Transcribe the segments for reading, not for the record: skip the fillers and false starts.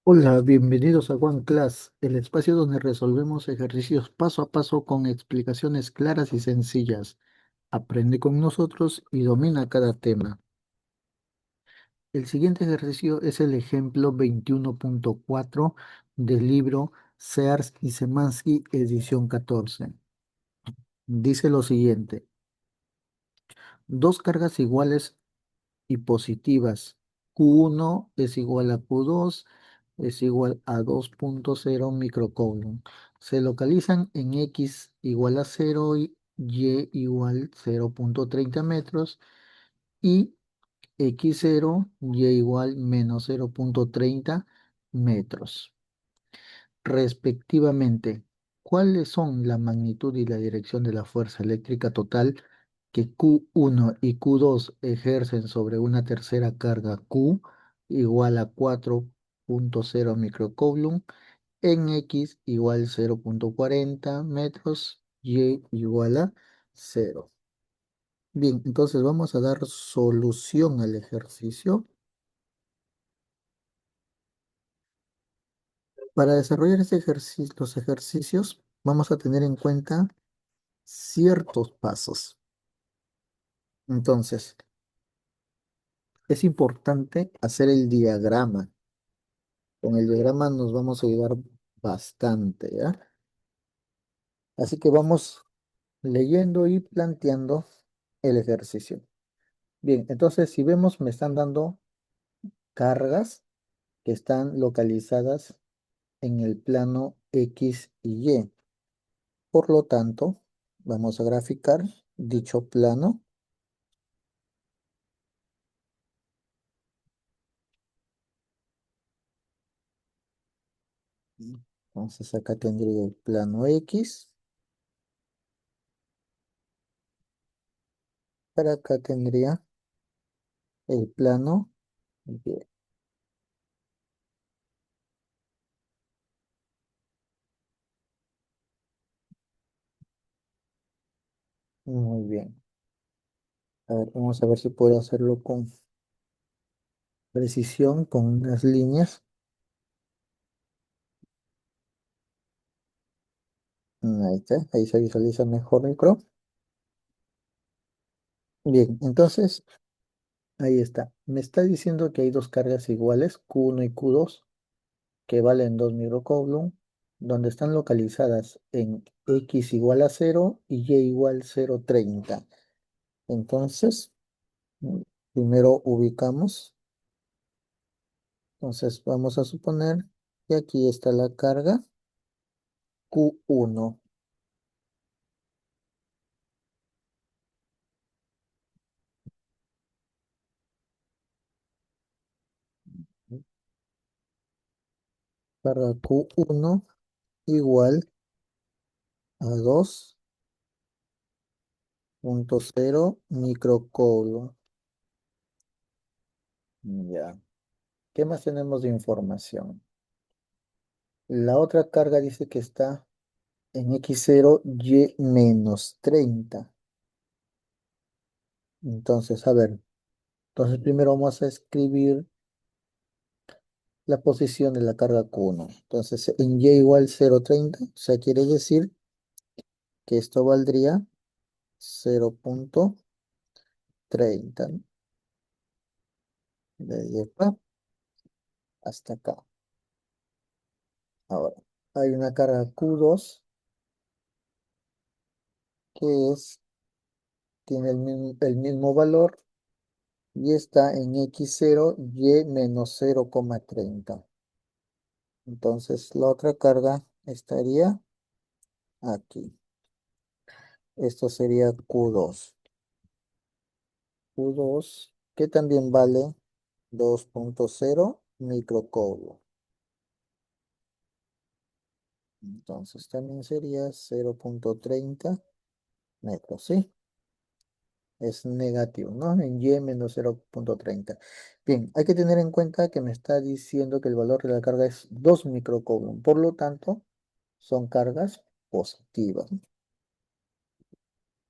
Hola, bienvenidos a One Class, el espacio donde resolvemos ejercicios paso a paso con explicaciones claras y sencillas. Aprende con nosotros y domina cada tema. El siguiente ejercicio es el ejemplo 21.4 del libro Sears y Szymanski, edición 14. Dice lo siguiente: dos cargas iguales y positivas. Q1 es igual a Q2 es igual a 2.0 microcoulomb. Se localizan en X igual a 0 y Y igual 0.30 metros y X0, Y igual menos 0.30 metros, respectivamente. ¿Cuáles son la magnitud y la dirección de la fuerza eléctrica total que Q1 y Q2 ejercen sobre una tercera carga Q igual a 4.0 microcoulomb en X igual 0.40 metros, Y igual a 0? Bien, entonces vamos a dar solución al ejercicio. Para desarrollar este ejercicio, los ejercicios, vamos a tener en cuenta ciertos pasos. Entonces, es importante hacer el diagrama. Con el diagrama nos vamos a ayudar bastante, ¿ya? Así que vamos leyendo y planteando el ejercicio. Bien, entonces si vemos, me están dando cargas que están localizadas en el plano X y Y. Por lo tanto, vamos a graficar dicho plano. Entonces acá tendría el plano X, para acá tendría el plano Y. Muy bien. A ver, vamos a ver si puedo hacerlo con precisión, con unas líneas. Ahí está, ahí se visualiza mejor el crop. Bien, entonces ahí está. Me está diciendo que hay dos cargas iguales, Q1 y Q2, que valen 2 microcoulomb, donde están localizadas en X igual a 0 y Y igual 0.30. Entonces, primero ubicamos. Entonces, vamos a suponer que aquí está la carga Q1. Carga Q1 igual a 2.0 microcoulomb. Ya. ¿Qué más tenemos de información? La otra carga dice que está en X0 Y menos 30. Entonces, a ver, entonces primero vamos a escribir la posición de la carga Q1. Entonces, en Y igual 0.30, o sea, quiere decir que esto valdría 0.30, ¿no? De acá hasta acá. Ahora, hay una carga Q2 que tiene el mismo valor y está en X0 Y menos 0.30. Entonces, la otra carga estaría aquí. Esto sería Q2. Q2, que también vale 2.0 microcoulomb. Entonces, también sería 0.30 metros, ¿sí? Es negativo, ¿no? En Y menos 0.30. Bien, hay que tener en cuenta que me está diciendo que el valor de la carga es 2 microcoulomb. Por lo tanto, son cargas positivas.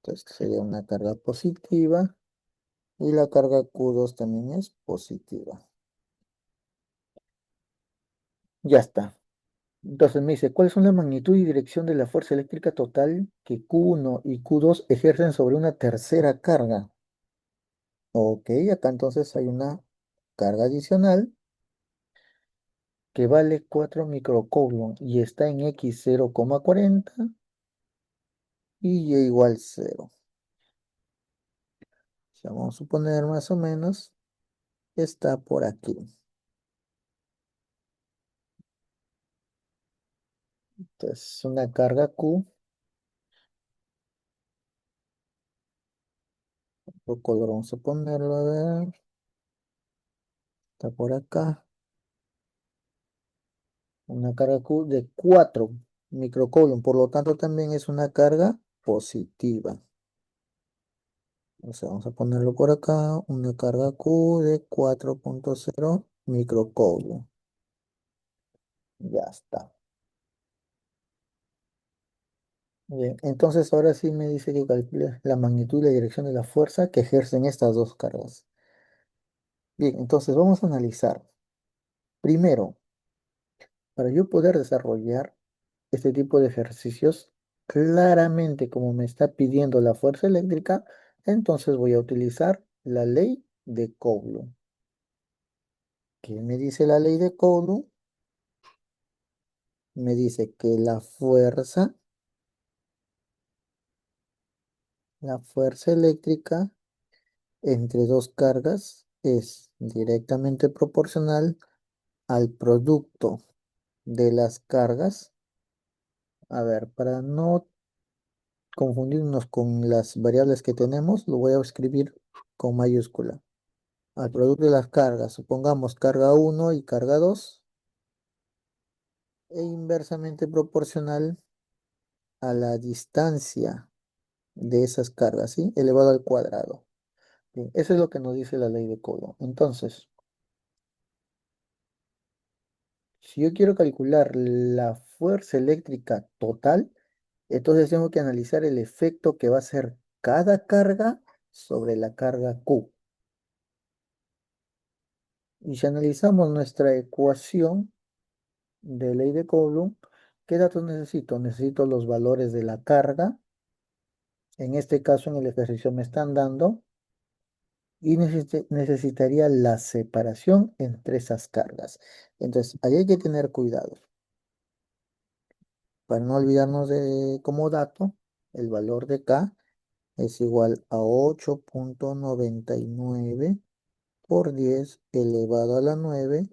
Entonces, sería una carga positiva. Y la carga Q2 también es positiva. Ya está. Entonces me dice, ¿cuáles son la magnitud y dirección de la fuerza eléctrica total que Q1 y Q2 ejercen sobre una tercera carga? Ok, acá entonces hay una carga adicional que vale 4 microcoulomb y está en X 0,40 y Y igual 0. O sea, vamos a suponer más o menos está por aquí. Entonces, una carga Q, otro color vamos a ponerlo, a ver, está por acá. Una carga Q de 4 microcoulomb, por lo tanto también es una carga positiva. O sea, vamos a ponerlo por acá, una carga Q de 4,0 microcoulomb. Ya está. Bien, entonces ahora sí me dice que calcule la magnitud y la dirección de la fuerza que ejercen estas dos cargas. Bien, entonces vamos a analizar. Primero, para yo poder desarrollar este tipo de ejercicios, claramente como me está pidiendo la fuerza eléctrica, entonces voy a utilizar la ley de Coulomb. ¿Qué me dice la ley de Coulomb? Me dice que la fuerza eléctrica entre dos cargas es directamente proporcional al producto de las cargas. A ver, para no confundirnos con las variables que tenemos, lo voy a escribir con mayúscula. Al producto de las cargas, supongamos carga 1 y carga 2, e inversamente proporcional a la distancia de esas cargas, ¿sí? Elevado al cuadrado. Bien, eso es lo que nos dice la ley de Coulomb. Entonces, si yo quiero calcular la fuerza eléctrica total, entonces tengo que analizar el efecto que va a hacer cada carga sobre la carga Q. Y si analizamos nuestra ecuación de ley de Coulomb, ¿qué datos necesito? Necesito los valores de la carga. En este caso, en el ejercicio me están dando. Y necesitaría la separación entre esas cargas. Entonces, ahí hay que tener cuidado. Para no olvidarnos de como dato, el valor de K es igual a 8,99 por 10 elevado a la 9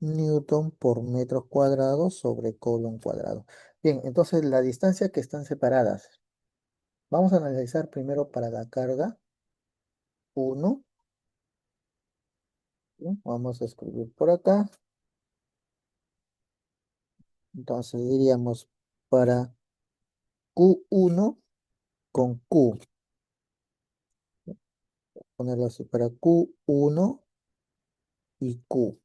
newton por metro cuadrado sobre coulomb cuadrado. Bien, entonces la distancia que están separadas. Vamos a analizar primero para la carga 1. ¿Sí? Vamos a escribir por acá. Entonces diríamos para Q1 con Q. Ponerlo así, para Q1 y Q.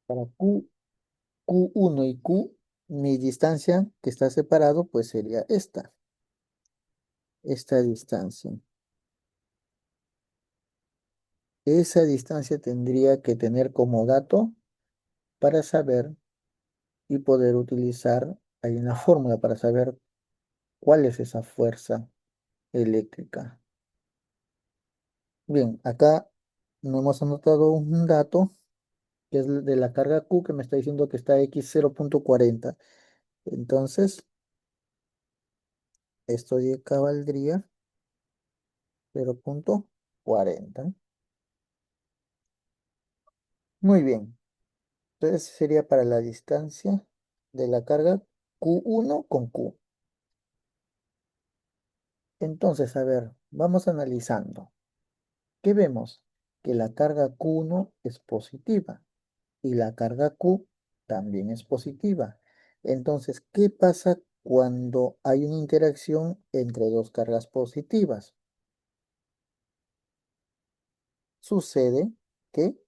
Para Q1 y Q, mi distancia que está separado, pues sería esta distancia. Esa distancia tendría que tener como dato para saber y poder utilizar, hay una fórmula para saber cuál es esa fuerza eléctrica. Bien, acá no hemos anotado un dato que es de la carga Q que me está diciendo que está X 0,40. Entonces, esto de acá valdría 0,40. Muy bien. Entonces sería para la distancia de la carga Q1 con Q. Entonces, a ver, vamos analizando. ¿Qué vemos? Que la carga Q1 es positiva y la carga Q también es positiva. Entonces, ¿qué pasa cuando hay una interacción entre dos cargas positivas? Sucede que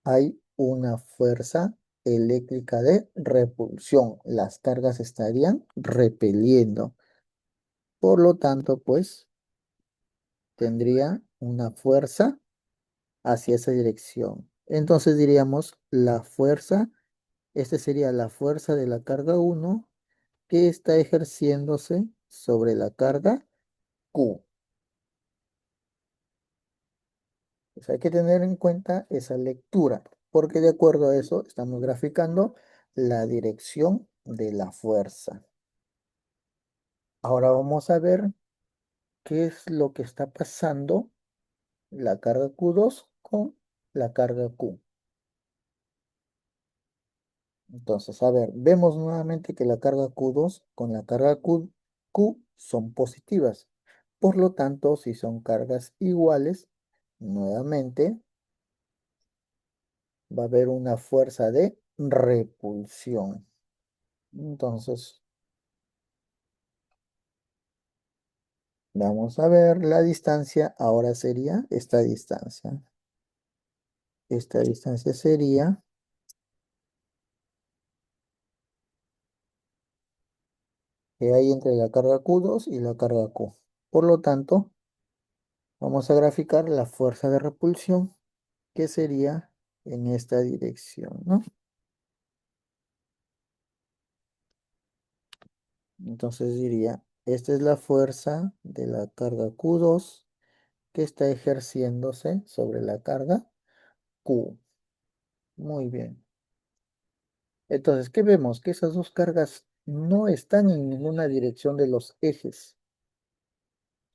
hay una fuerza eléctrica de repulsión. Las cargas estarían repeliendo. Por lo tanto, pues tendría una fuerza hacia esa dirección. Entonces diríamos la fuerza, esta sería la fuerza de la carga uno que está ejerciéndose sobre la carga Q. Pues hay que tener en cuenta esa lectura, porque de acuerdo a eso estamos graficando la dirección de la fuerza. Ahora vamos a ver qué es lo que está pasando la carga Q2 con la carga Q. Entonces, a ver, vemos nuevamente que la carga Q2 con la carga Q son positivas. Por lo tanto, si son cargas iguales, nuevamente va a haber una fuerza de repulsión. Entonces, vamos a ver la distancia. Ahora sería esta distancia. Esta distancia sería que hay entre la carga Q2 y la carga Q. Por lo tanto, vamos a graficar la fuerza de repulsión que sería en esta dirección, ¿no? Entonces diría, esta es la fuerza de la carga Q2 que está ejerciéndose sobre la carga Q. Muy bien. Entonces, ¿qué vemos? Que esas dos cargas no están en ninguna dirección de los ejes,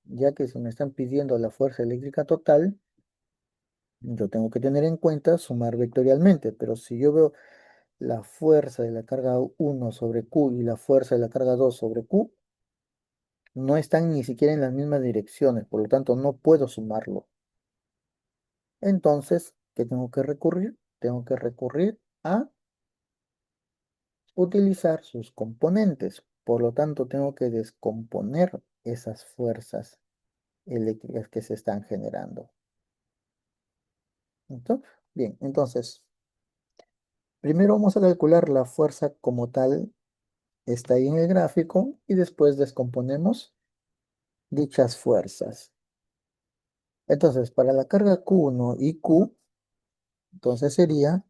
ya que si me están pidiendo la fuerza eléctrica total, yo tengo que tener en cuenta sumar vectorialmente, pero si yo veo la fuerza de la carga uno sobre Q y la fuerza de la carga 2 sobre Q, no están ni siquiera en las mismas direcciones, por lo tanto no puedo sumarlo. Entonces, ¿qué tengo que recurrir? Tengo que recurrir a utilizar sus componentes. Por lo tanto, tengo que descomponer esas fuerzas eléctricas que se están generando. ¿Listo? Bien, entonces, primero vamos a calcular la fuerza como tal, está ahí en el gráfico, y después descomponemos dichas fuerzas. Entonces, para la carga Q1 y Q, entonces sería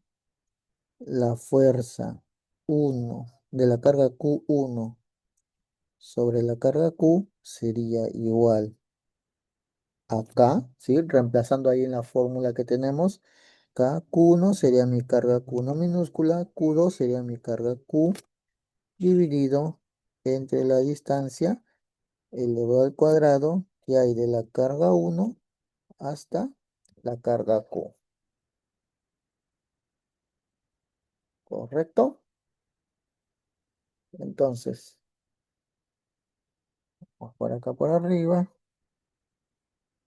la fuerza 1 de la carga Q1 sobre la carga Q sería igual a K, ¿sí? Reemplazando ahí en la fórmula que tenemos, K, Q1 sería mi carga Q1 minúscula, Q2 sería mi carga Q dividido entre la distancia elevado al cuadrado que hay de la carga 1 hasta la carga Q. ¿Correcto? Entonces, vamos por acá por arriba.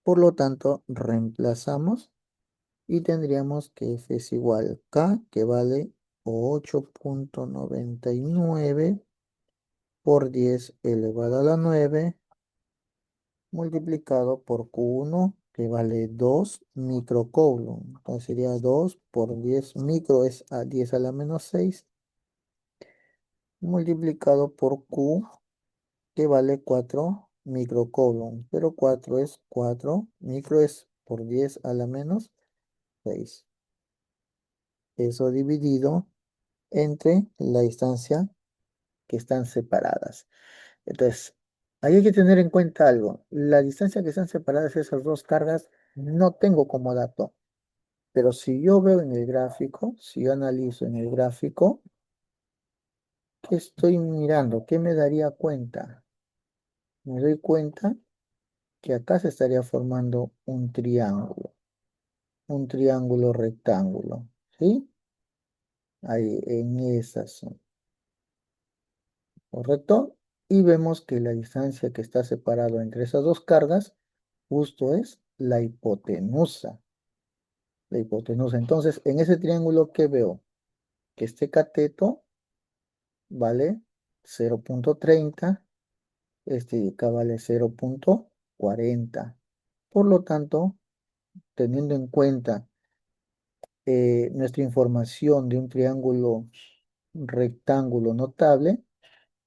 Por lo tanto, reemplazamos y tendríamos que F es igual a K, que vale 8,99 por 10 elevado a la 9 multiplicado por Q1, que vale 2 microcoulomb. Entonces sería 2 por 10 micro es a 10 a la menos 6 multiplicado por Q, que vale 4 microcoulomb. Pero 4 es 4, micro es por 10 a la menos 6. Eso dividido entre la distancia que están separadas. Entonces, ahí hay que tener en cuenta algo. La distancia que están separadas esas dos cargas no tengo como dato. Pero si yo veo en el gráfico, si yo analizo en el gráfico, ¿qué estoy mirando? ¿Qué me daría cuenta? Me doy cuenta que acá se estaría formando un triángulo rectángulo, ¿sí? Ahí en esa zona, ¿correcto? Y vemos que la distancia que está separado entre esas dos cargas justo es la hipotenusa. La hipotenusa. Entonces, en ese triángulo, ¿qué veo? Que este cateto vale 0,30, este de acá vale 0,40. Por lo tanto, teniendo en cuenta nuestra información de un triángulo rectángulo notable,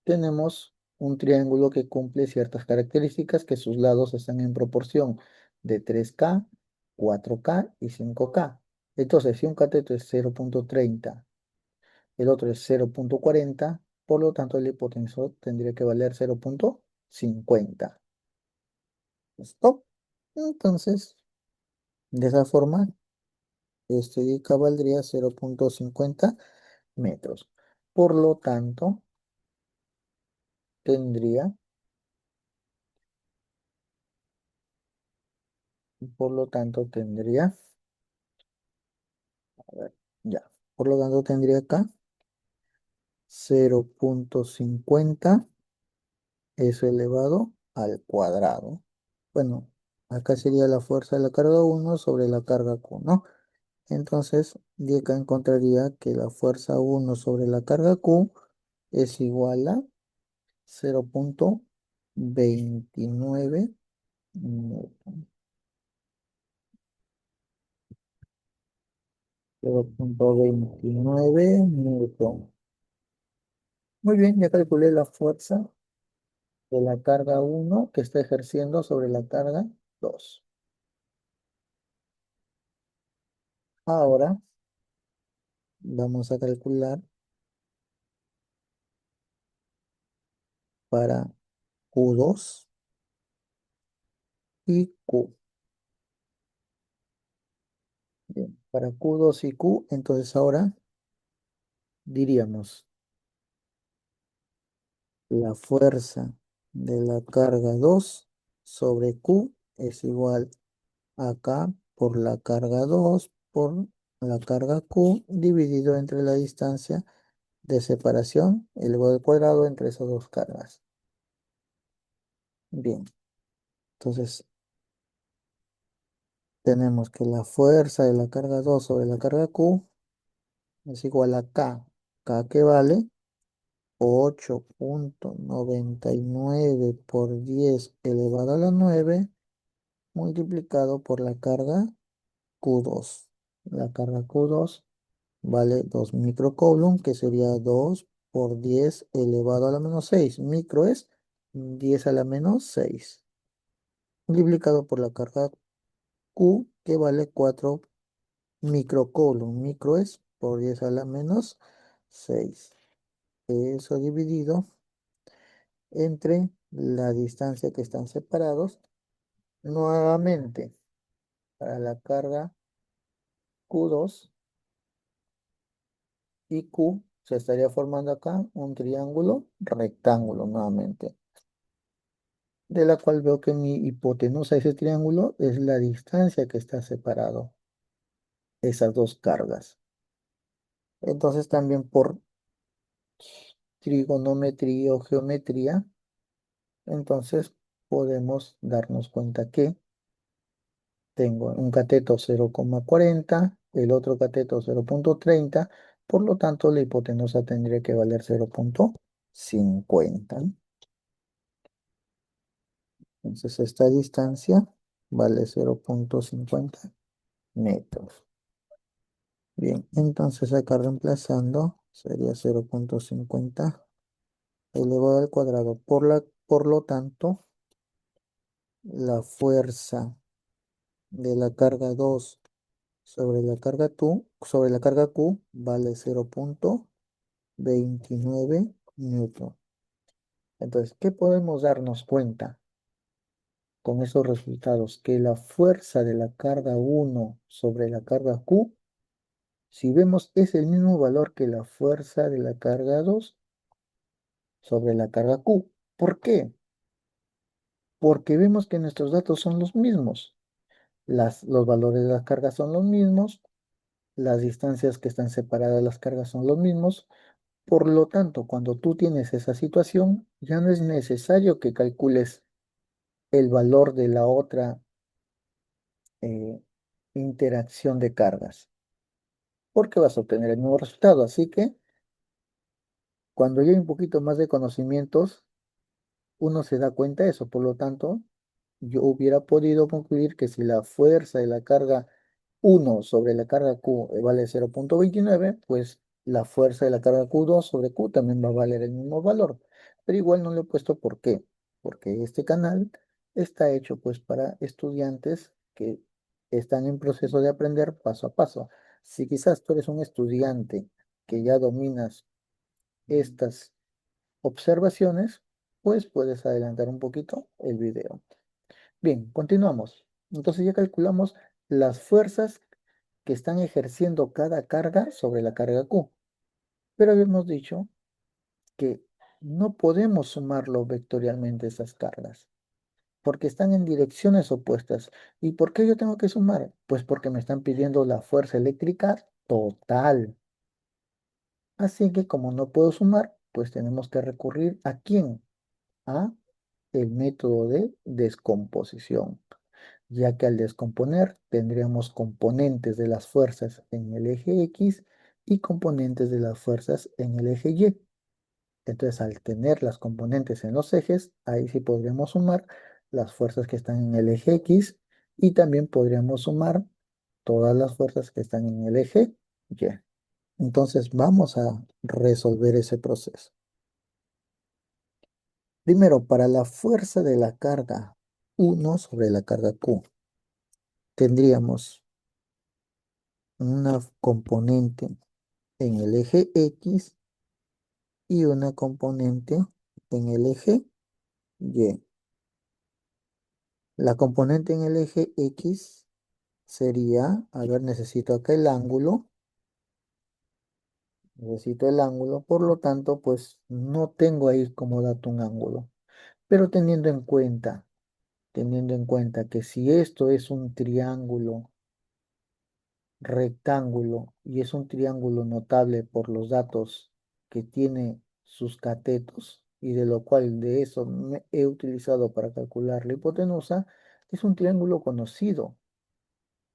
tenemos un triángulo que cumple ciertas características, que sus lados están en proporción de 3K, 4K y 5K. Entonces, si un cateto es 0,30, el otro es 0,40, por lo tanto el hipotenusor tendría que valer 0,50. ¿Listo? Entonces, de esa forma, este de acá valdría 0,50 metros. Por lo tanto, tendría, por lo tanto, tendría, a ver, ya. Por lo tanto, tendría acá 0,50 eso elevado al cuadrado. Bueno, acá sería la fuerza de la carga uno sobre la carga Q, ¿no? Entonces, de acá encontraría que la fuerza uno sobre la carga Q es igual a 0,29 newton. 0,29 newton. Muy bien, ya calculé la fuerza de la carga uno que está ejerciendo sobre la carga 2. Ahora vamos a calcular para Q2 y Q. Bien, para Q2 y Q, entonces ahora diríamos la fuerza de la carga 2 sobre Q es igual a K por la carga 2 por la carga Q dividido entre la distancia de separación elevado al cuadrado entre esas dos cargas. Bien, entonces tenemos que la fuerza de la carga 2 sobre la carga Q es igual a K. K que vale 8,99 por 10 elevado a la 9 multiplicado por la carga Q2. La carga Q2 vale 2 microcoulomb, que sería 2 por 10 elevado a la menos 6. Micro es 10 a la menos 6. Multiplicado por la carga Q, que vale 4 microcoulomb. Micro es por 10 a la menos 6. Eso dividido entre la distancia que están separados. Nuevamente, para la carga Q2 y Q, se estaría formando acá un triángulo rectángulo nuevamente, de la cual veo que mi hipotenusa de ese triángulo es la distancia que está separado esas dos cargas. Entonces también por trigonometría o geometría, entonces podemos darnos cuenta que tengo un cateto 0,40, el otro cateto 0,30, por lo tanto la hipotenusa tendría que valer 0,50. Entonces esta distancia vale 0,50 metros. Bien, entonces acá reemplazando sería 0,50 elevado al cuadrado. Por lo tanto, la fuerza de la carga 2 sobre la carga Q vale 0,29 newton. Entonces, ¿qué podemos darnos cuenta con esos resultados? Que la fuerza de la carga uno sobre la carga Q, si vemos, es el mismo valor que la fuerza de la carga 2 sobre la carga Q. ¿Por qué? Porque vemos que nuestros datos son los mismos. Los valores de las cargas son los mismos, las distancias que están separadas de las cargas son los mismos. Por lo tanto, cuando tú tienes esa situación, ya no es necesario que calcules el valor de la otra eh, interacción de cargas, porque vas a obtener el mismo resultado. Así que cuando ya hay un poquito más de conocimientos, uno se da cuenta de eso. Por lo tanto, yo hubiera podido concluir que si la fuerza de la carga uno sobre la carga Q vale 0,29, pues la fuerza de la carga Q2 sobre Q también va a valer el mismo valor. Pero igual no le he puesto por qué. Porque este canal está hecho pues para estudiantes que están en proceso de aprender paso a paso. Si quizás tú eres un estudiante que ya dominas estas observaciones, pues puedes adelantar un poquito el video. Bien, continuamos. Entonces ya calculamos las fuerzas que están ejerciendo cada carga sobre la carga Q. Pero habíamos dicho que no podemos sumarlo vectorialmente esas cargas, porque están en direcciones opuestas. ¿Y por qué yo tengo que sumar? Pues porque me están pidiendo la fuerza eléctrica total. Así que como no puedo sumar, pues tenemos que recurrir ¿a quién? A el método de descomposición, ya que al descomponer tendríamos componentes de las fuerzas en el eje X y componentes de las fuerzas en el eje Y. Entonces, al tener las componentes en los ejes, ahí sí podríamos sumar las fuerzas que están en el eje X y también podríamos sumar todas las fuerzas que están en el eje Y. Entonces, vamos a resolver ese proceso. Primero, para la fuerza de la carga 1 sobre la carga Q, tendríamos una componente en el eje X y una componente en el eje Y. La componente en el eje X sería, a ver, necesito el ángulo, por lo tanto, pues no tengo ahí como dato un ángulo. Pero teniendo en cuenta que si esto es un triángulo rectángulo y es un triángulo notable por los datos que tiene sus catetos y de lo cual de eso me he utilizado para calcular la hipotenusa, es un triángulo conocido.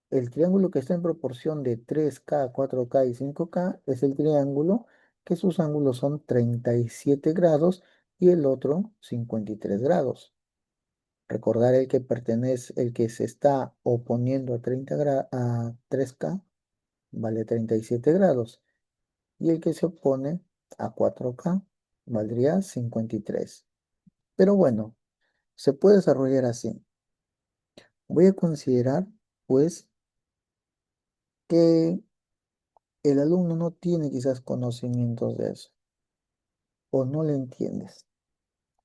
El triángulo que está en proporción de 3K, 4K y 5K es el triángulo que sus ángulos son 37 grados y el otro 53 grados. Recordar el que pertenece, el que se está oponiendo a 3K vale 37 grados y el que se opone a 4K valdría 53. Pero bueno, se puede desarrollar así. Voy a considerar pues que el alumno no tiene quizás conocimientos de eso o no le entiendes.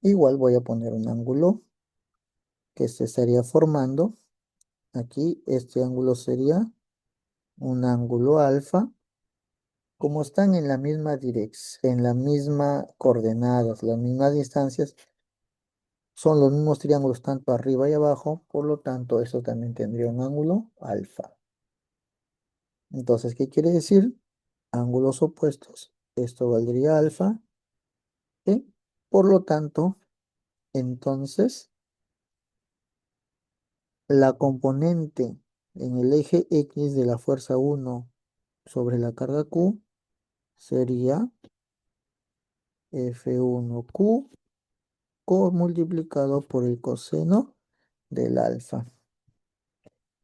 Igual voy a poner un ángulo que se estaría formando. Aquí este ángulo sería un ángulo alfa. Como están en la misma dirección, en la misma coordenadas, las mismas distancias, son los mismos triángulos tanto arriba y abajo, por lo tanto, esto también tendría un ángulo alfa. Entonces, ¿qué quiere decir? Ángulos opuestos. Esto valdría alfa. Y por lo tanto, entonces, la componente en el eje X de la fuerza 1 sobre la carga Q sería F1Q multiplicado por el coseno del alfa.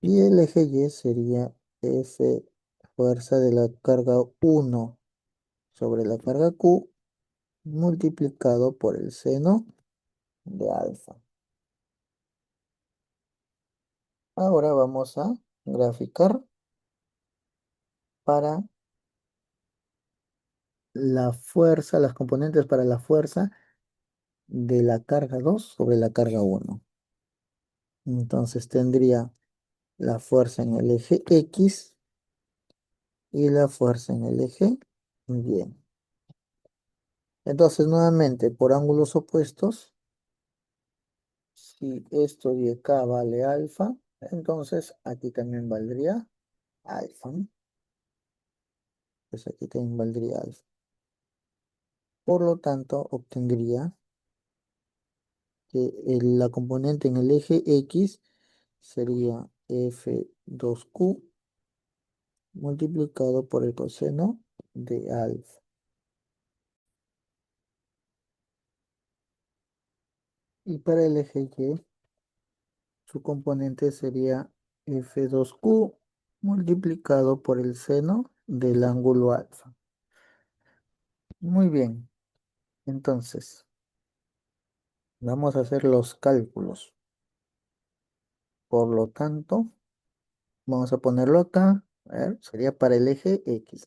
Y el eje Y sería F fuerza de la carga 1 sobre la carga Q multiplicado por el seno de alfa. Ahora vamos a graficar para la fuerza, las componentes para la fuerza de la carga 2 sobre la carga 1. Entonces tendría la fuerza en el eje X y la fuerza en el eje Y. Entonces nuevamente por ángulos opuestos, si esto de acá vale alfa, entonces aquí también valdría alfa, ¿no? Pues aquí también valdría alfa. Por lo tanto, obtendría que la componente en el eje X sería F2Q multiplicado por el coseno de alfa. Y para el eje Y, su componente sería F2Q multiplicado por el seno del ángulo alfa. Muy bien, entonces vamos a hacer los cálculos. Por lo tanto, vamos a ponerlo acá A ver, sería para el eje X.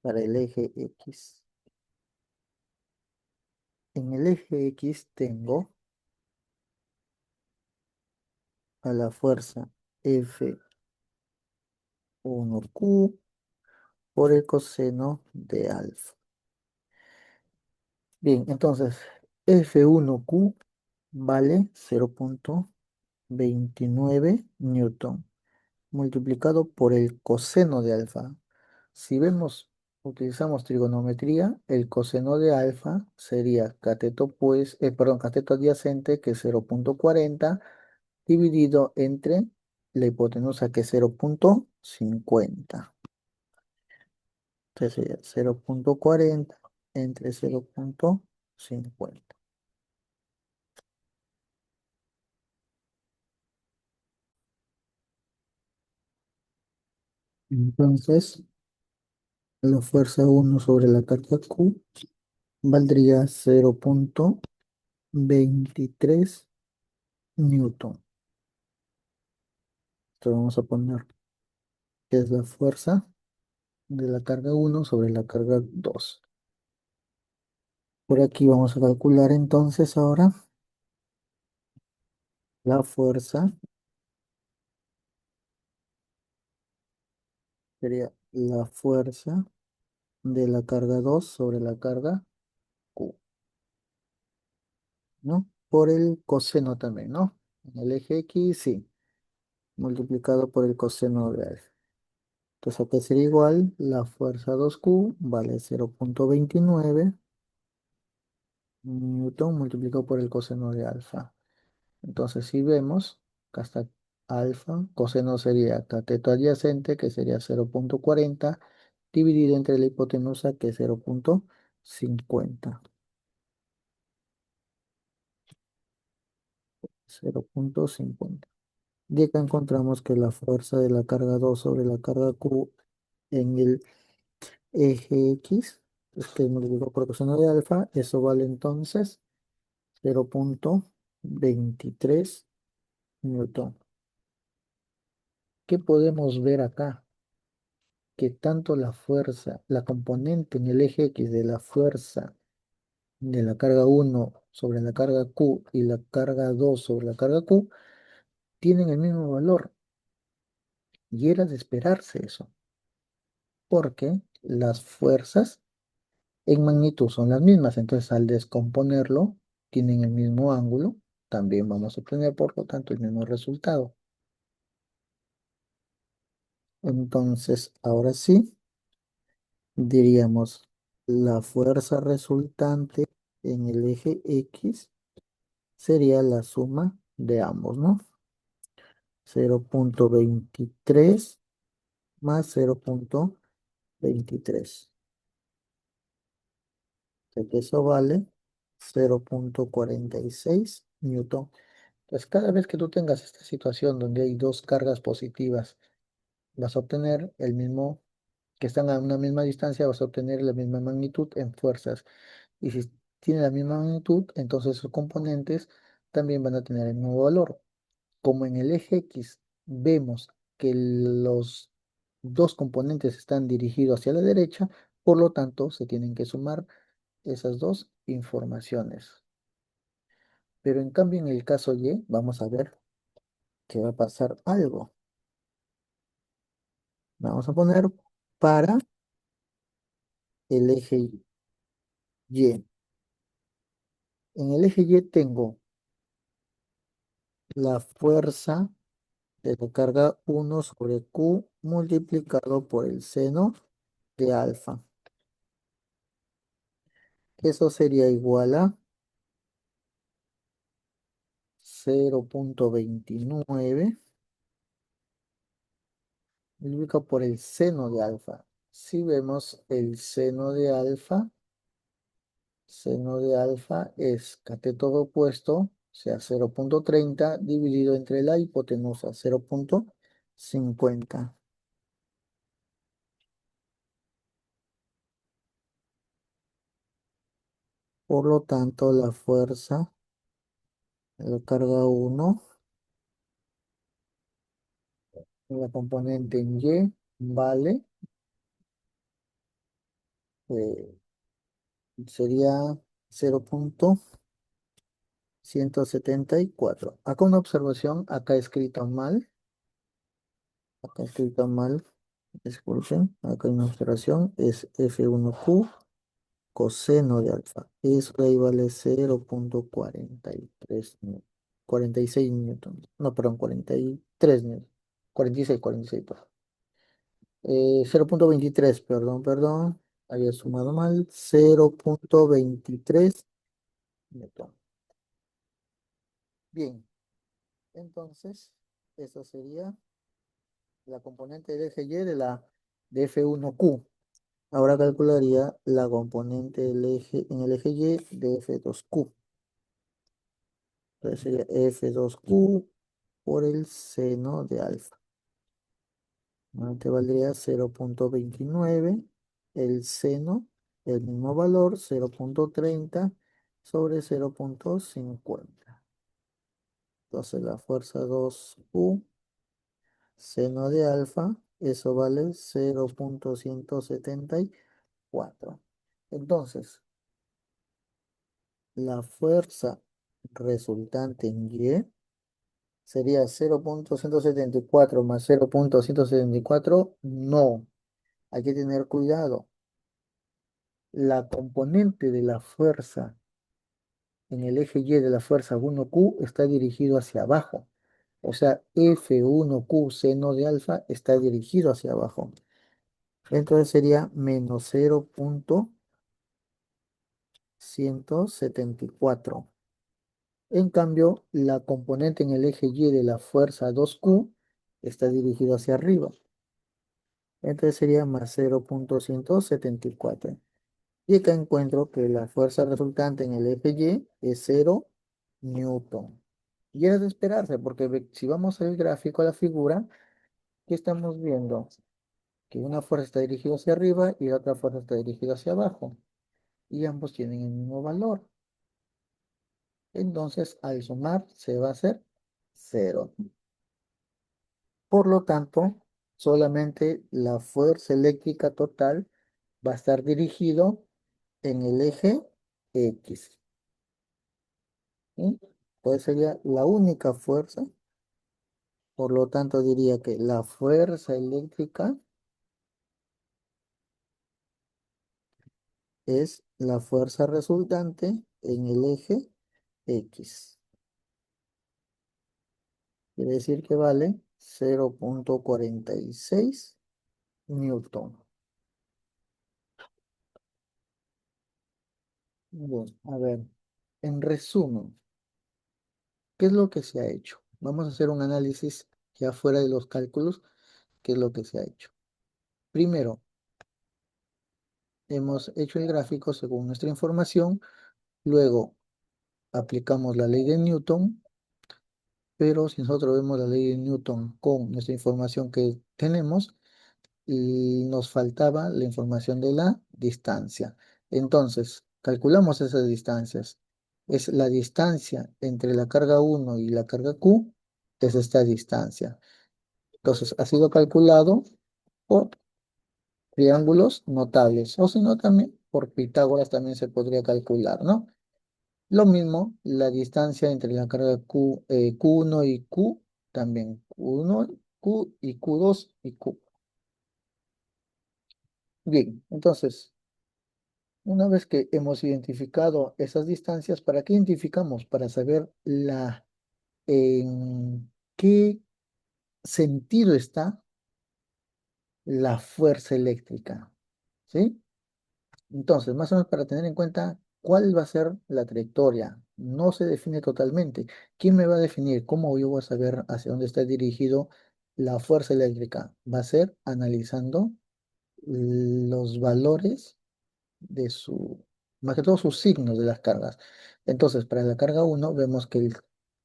Para el eje X. En el eje X tengo a la fuerza F1Q por el coseno de alfa. Bien, entonces F1Q vale 0,29 Newton multiplicado por el coseno de alfa. Si vemos, utilizamos trigonometría, el coseno de alfa sería cateto adyacente, que es 0,40, dividido entre la hipotenusa, que es 0,50. Entonces sería 0,40 entre 0,50. Entonces, la fuerza 1 sobre la carga Q valdría 0,23 Newton. Entonces vamos a poner que es la fuerza de la carga 1 sobre la carga 2. Por aquí vamos a calcular entonces ahora la fuerza. Sería la fuerza de la carga 2 sobre la carga Q, ¿no? Por el coseno también, ¿no? En el eje X, sí, multiplicado por el coseno de alfa. Entonces acá sería igual, la fuerza 2Q vale 0,29 Newton multiplicado por el coseno de alfa. Entonces si vemos, acá está alfa, coseno sería cateto adyacente, que sería 0,40, dividido entre la hipotenusa, que es 0,50. 0,50. De acá encontramos que la fuerza de la carga 2 sobre la carga Q en el eje X, es que multiplicado por coseno de alfa, eso vale entonces 0,23 Newton. ¿Qué podemos ver acá? Que tanto la fuerza, la componente en el eje X de la fuerza de la carga 1 sobre la carga Q y la carga 2 sobre la carga Q tienen el mismo valor. Y era de esperarse eso, porque las fuerzas en magnitud son las mismas. Entonces, al descomponerlo, tienen el mismo ángulo. También vamos a obtener, por lo tanto, el mismo resultado. Entonces, ahora sí, diríamos la fuerza resultante en el eje X sería la suma de ambos, ¿no? 0,23 más 0,23. De que eso vale 0,46 Newton. Entonces, cada vez que tú tengas esta situación donde hay dos cargas positivas, vas a obtener el mismo, que están a una misma distancia, vas a obtener la misma magnitud en fuerzas. Y si tiene la misma magnitud, entonces sus componentes también van a tener el mismo valor. Como en el eje X vemos que los dos componentes están dirigidos hacia la derecha, por lo tanto, se tienen que sumar esas dos informaciones. Pero en cambio, en el caso Y, vamos a ver que va a pasar algo. Vamos a poner para el eje Y. En el eje Y tengo la fuerza de la carga 1 sobre Q multiplicado por el seno de alfa. Eso sería igual a 0,29 multiplicado por el seno de alfa. Si vemos el seno de alfa es cateto opuesto, o sea, 0,30 dividido entre la hipotenusa, 0,50. Por lo tanto, la fuerza La carga uno, la componente en Y, vale, eh, sería 0,174. Acá una observación, acá escrito mal, acá escrito mal, disculpen, acá hay una observación, es F1Q coseno de alfa. Eso de ahí vale 0,43, 46 newtons. No, perdón, 43 newtons. 46, 46, perdón. 0,23, perdón. Había sumado mal. 0,23 newton. Bien, entonces, esa sería la componente del eje Y de F1Q. Ahora calcularía la componente en el eje Y de F2Q. Entonces sería F2Q por el seno de alfa. ¿No? Te valdría 0,29. El seno, el mismo valor, 0,30 sobre 0,50. Entonces la fuerza 2U, seno de alfa, eso vale 0,174. Entonces, la fuerza resultante en Y sería 0,174 más 0,174. No, hay que tener cuidado. La componente de la fuerza en el eje Y de la fuerza 1Q está dirigido hacia abajo. O sea, F1Q seno de alfa está dirigido hacia abajo. Entonces sería menos 0,174. En cambio, la componente en el eje Y de la fuerza 2Q está dirigido hacia arriba. Entonces sería más 0,174. Y acá encuentro que la fuerza resultante en el eje Y es 0 newton. Y es de esperarse, porque si vamos al gráfico, a la figura, ¿qué estamos viendo? Que una fuerza está dirigida hacia arriba y la otra fuerza está dirigida hacia abajo. Y ambos tienen el mismo valor. Entonces, al sumar, se va a hacer 0. Por lo tanto, solamente la fuerza eléctrica total va a estar dirigido en el eje X. ¿Sí? Pues sería la única fuerza. Por lo tanto, diría que la fuerza eléctrica es la fuerza resultante en el eje X. Quiere decir que vale 0,46 newton. Bien, a ver, en resumen, ¿qué es lo que se ha hecho? Vamos a hacer un análisis ya fuera de los cálculos, ¿qué es lo que se ha hecho? Primero, hemos hecho el gráfico según nuestra información, luego aplicamos la ley de Newton, pero si nosotros vemos la ley de Newton con nuestra información que tenemos, y nos faltaba la información de la distancia. Entonces, calculamos esas distancias. Es la distancia entre la carga 1 y la carga Q, es esta distancia. Entonces, ha sido calculado por triángulos notables, o si no, también por Pitágoras también se podría calcular, ¿no? Lo mismo, la distancia entre la carga Q1 y Q, también Q1, Q y Q2 y Q. Bien, entonces, una vez que hemos identificado esas distancias, ¿para qué identificamos? Para saber en qué sentido está la fuerza eléctrica, ¿sí? Entonces, más o menos para tener en cuenta cuál va a ser la trayectoria. No se define totalmente. ¿Quién me va a definir? ¿Cómo yo voy a saber hacia dónde está dirigido la fuerza eléctrica? Va a ser analizando los valores más que todo sus signos de las cargas. Entonces, para la carga 1 vemos que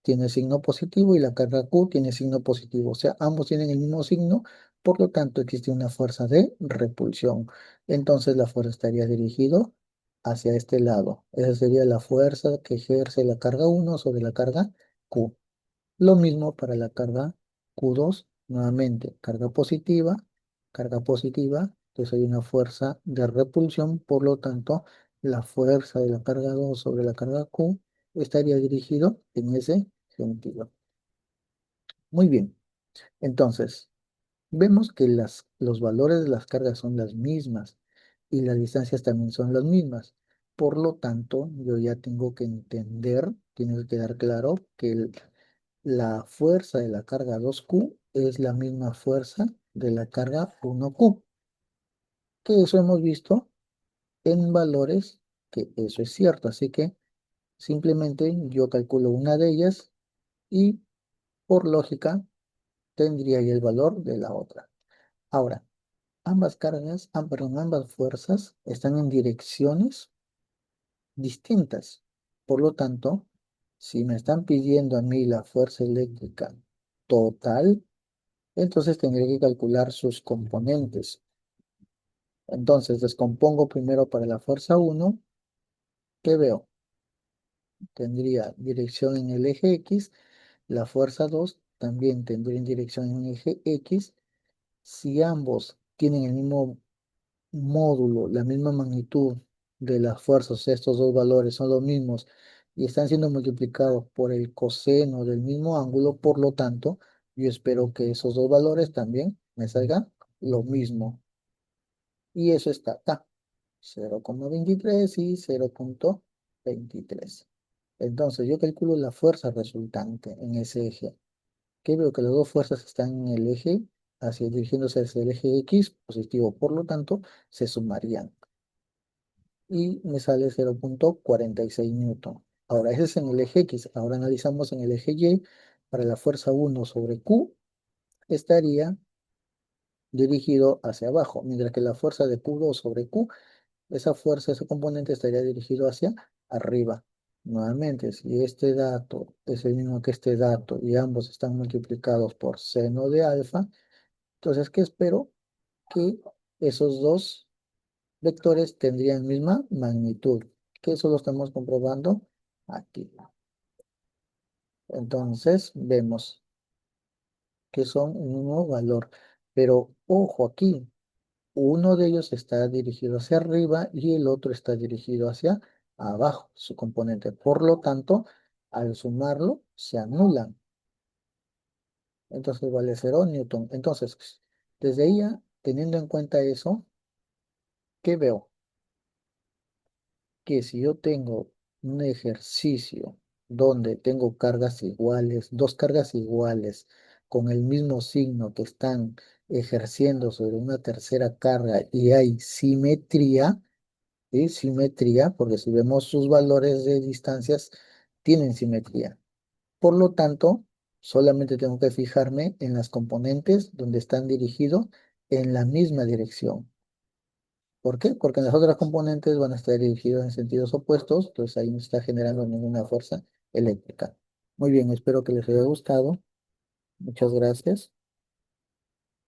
tiene signo positivo y la carga Q tiene signo positivo. O sea, ambos tienen el mismo signo, por lo tanto existe una fuerza de repulsión. Entonces, la fuerza estaría dirigida hacia este lado. Esa sería la fuerza que ejerce la carga uno sobre la carga Q. Lo mismo para la carga Q2, nuevamente, carga positiva, entonces hay una fuerza de repulsión, por lo tanto, la fuerza de la carga 2 sobre la carga Q estaría dirigido en ese sentido. Muy bien, entonces, vemos que los valores de las cargas son las mismas y las distancias también son las mismas. Por lo tanto, yo ya tengo que entender, tiene que quedar claro que la fuerza de la carga 2Q es la misma fuerza de la carga 1Q, que eso hemos visto en valores que eso es cierto. Así que simplemente yo calculo una de ellas y por lógica tendría ya el valor de la otra. Ahora, ambas cargas, perdón, ambas fuerzas están en direcciones distintas. Por lo tanto, si me están pidiendo a mí la fuerza eléctrica total, entonces tendré que calcular sus componentes. Entonces, descompongo primero para la fuerza uno. ¿Qué veo? Tendría dirección en el eje X. La fuerza 2 también tendría dirección en el eje X. Si ambos tienen el mismo módulo, la misma magnitud de las fuerzas, o sea, estos dos valores son los mismos y están siendo multiplicados por el coseno del mismo ángulo, por lo tanto, yo espero que esos dos valores también me salgan lo mismo. Y eso está acá, 0,23 y 0,23. Entonces, yo calculo la fuerza resultante en ese eje. Que veo que las dos fuerzas están en el eje, dirigiéndose hacia el eje X positivo, por lo tanto, se sumarían. Y me sale 0,46 newton. Ahora, ese es en el eje X. Ahora analizamos en el eje Y. Para la fuerza 1 sobre Q, estaría dirigido hacia abajo, mientras que la fuerza de Q2 sobre Q, esa fuerza, ese componente estaría dirigido hacia arriba. Nuevamente, si este dato es el mismo que este dato y ambos están multiplicados por seno de alfa, entonces, ¿qué espero? Que esos dos vectores tendrían misma magnitud, que eso lo estamos comprobando aquí. Entonces, vemos que son un mismo valor, pero ojo aquí, uno de ellos está dirigido hacia arriba y el otro está dirigido hacia abajo, su componente. Por lo tanto, al sumarlo, se anulan. Entonces vale 0 newton. Entonces, desde ahí, teniendo en cuenta eso, ¿qué veo? Que si yo tengo un ejercicio donde tengo cargas iguales, dos cargas iguales, con el mismo signo que están ejerciendo sobre una tercera carga y hay simetría, ¿sí? Simetría, porque si vemos sus valores de distancias, tienen simetría. Por lo tanto, solamente tengo que fijarme en las componentes donde están dirigidos en la misma dirección. ¿Por qué? Porque las otras componentes van a estar dirigidas en sentidos opuestos, entonces ahí no está generando ninguna fuerza eléctrica. Muy bien, espero que les haya gustado. Muchas gracias.